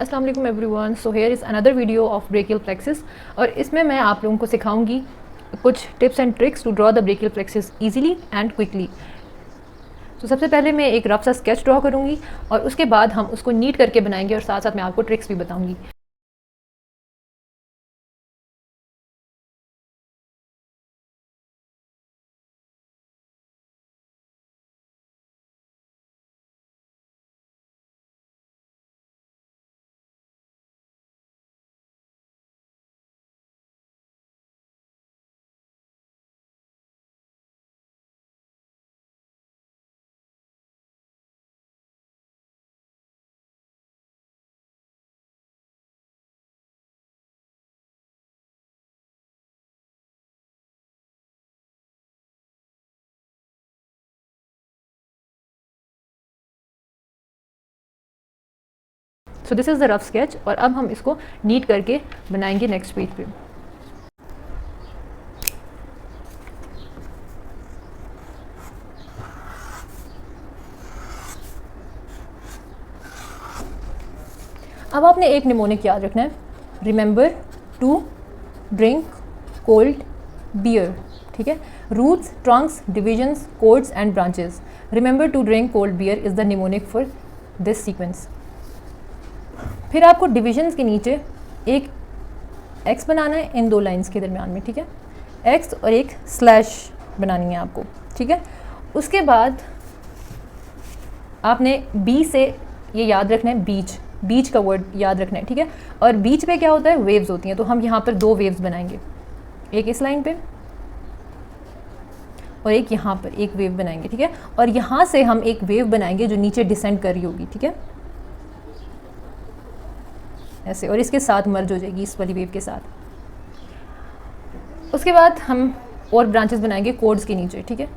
अस्सलाम वालेकुम everyone. So here is another video of brachial plexus और इसमें मैं आप लोगों को सिखाऊंगी कुछ tips and tricks to draw the brachial plexus easily and quickly. तो सबसे पहले मैं एक रफ सा स्केच ड्रॉ करूँगी और उसके बाद हम उसको नीट करके बनाएंगे और साथ साथ मैं आपको ट्रिक्स भी बताऊँगी। So this is the rough sketch और अब हम इसको नीट करके बनाएंगे नेक्स्ट पेज पे। अब आपने एक निमोनिक याद रखना है, remember to drink cold beer. ठीक है, roots, trunks, divisions, cords and branches. Remember to drink cold beer is the mnemonic for this sequence. फिर आपको डिविजन्स के नीचे एक एक्स बनाना है इन दो लाइंस के दरमियान में। ठीक है, एक्स और एक स्लैश बनानी है आपको। ठीक है, उसके बाद आपने बी से ये याद रखना है, बीच, बीच का वर्ड याद रखना है। ठीक है, और बीच पे क्या होता है, वेव्स होती हैं। तो हम यहाँ पर दो वेव्स बनाएंगे, एक इस लाइन पे और एक यहाँ पर एक वेव बनाएंगे। ठीक है, और यहाँ से हम एक वेव बनाएंगे जो नीचे डिसेंड कर रही होगी। ठीक है, ऐसे, और इसके साथ मर्ज हो जाएगी इस वाली वेव के साथ। उसके बाद हम और ब्रांचेस बनाएंगे कोड्स के नीचे। ठीक है,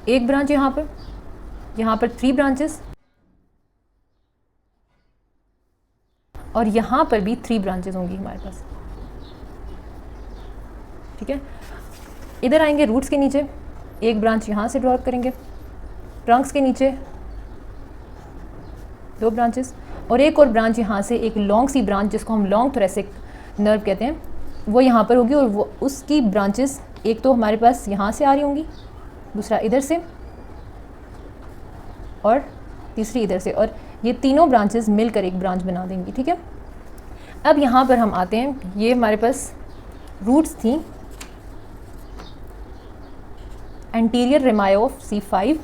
एक ब्रांच यहाँ पर 3 ब्रांचेस और यहाँ पर भी 3 ब्रांचेस होंगी हमारे पास। ठीक है, इधर आएंगे रूट्स के नीचे, एक ब्रांच यहाँ से ड्रॉ करेंगे, ट्रंक्स के नीचे 2 ब्रांचेस और एक और ब्रांच यहाँ से, एक लॉन्ग सी ब्रांच जिसको हम लॉन्ग थोरेसिक नर्व कहते हैं, वो यहाँ पर होगी। और वो उसकी ब्रांचेस एक तो हमारे पास यहाँ से आ रही होंगी, दूसरा इधर से और तीसरी इधर से, और ये तीनों ब्रांचेस मिलकर एक ब्रांच बना देंगी। ठीक है, अब यहाँ पर हम आते हैं, ये हमारे पास रूट्स थी, anterior रेमाई of C5,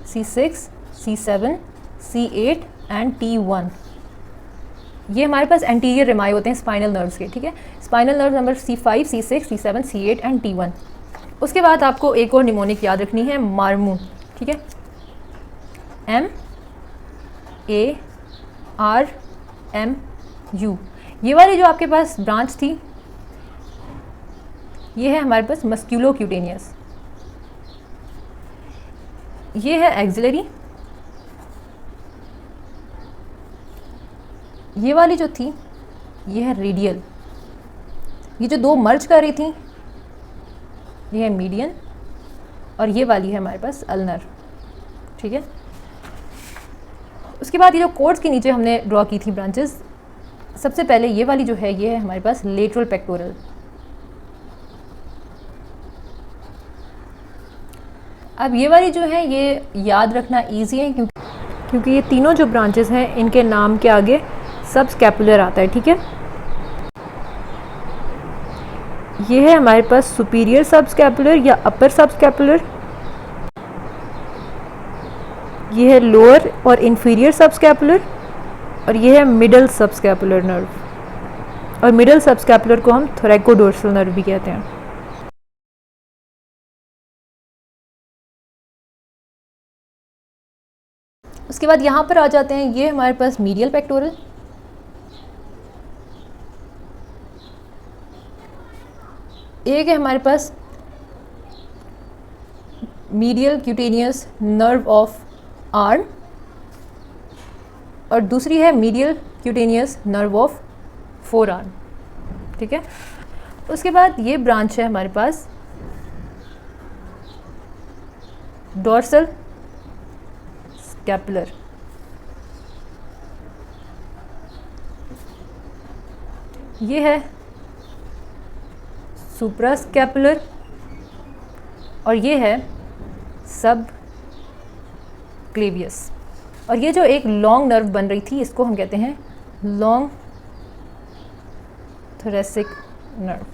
C6, C7, C8 and T1। ये हमारे पास एंटीरियर रेमाई होते हैं स्पाइनल नर्व्स के। ठीक है, spinal nerve number C5, C6, C7, C8 and T1। उसके बाद आपको एक और निमोनिक याद रखनी है, मार्मू। ठीक है, MARMU। ये वाली जो आपके पास ब्रांच थी, ये है हमारे पास मस्क्यूलोक्यूटेनियस, ये है एक्सिलरी, ये वाली जो थी ये है रेडियल, ये जो दो मर्ज कर रही थी ये है मीडियन, और ये वाली है हमारे पास अल्नर। ठीक है, उसके बाद ये जो कोड्स के नीचे हमने ड्रॉ की थी ब्रांचेस, सबसे पहले ये वाली जो है ये है हमारे पास लेटरल पेक्टोरल। अब ये वाली जो है ये याद रखना इजी है क्योंकि ये तीनों जो ब्रांचेस हैं इनके नाम के आगे सब स्कैपुलर आता है। ठीक है, ये है हमारे पास सुपीरियर सब स्कैपुलर या अपर सब स्कैपुलर, ये है लोअर और इंफीरियर सब स्कैपुलर, और ये है मिडल सब स्कैपुलर नर्व, और मिडल सब स्कैपुलर को हम थोरैकोडोर्सल नर्व भी कहते हैं। उसके बाद यहाँ पर आ जाते हैं, ये हमारे पास मीडियल पेक्टोरल, एक है हमारे पास medial cutaneous nerve of arm और दूसरी है medial cutaneous nerve of forearm. ठीक है, उसके बाद ये ब्रांच है हमारे पास डोर्सल स्कैपुलर, ये है सुप्रास्कैपुलर और ये है सब क्लेवियस। और ये जो एक लॉन्ग नर्व बन रही थी इसको हम कहते हैं लॉन्ग थोरेसिक नर्व।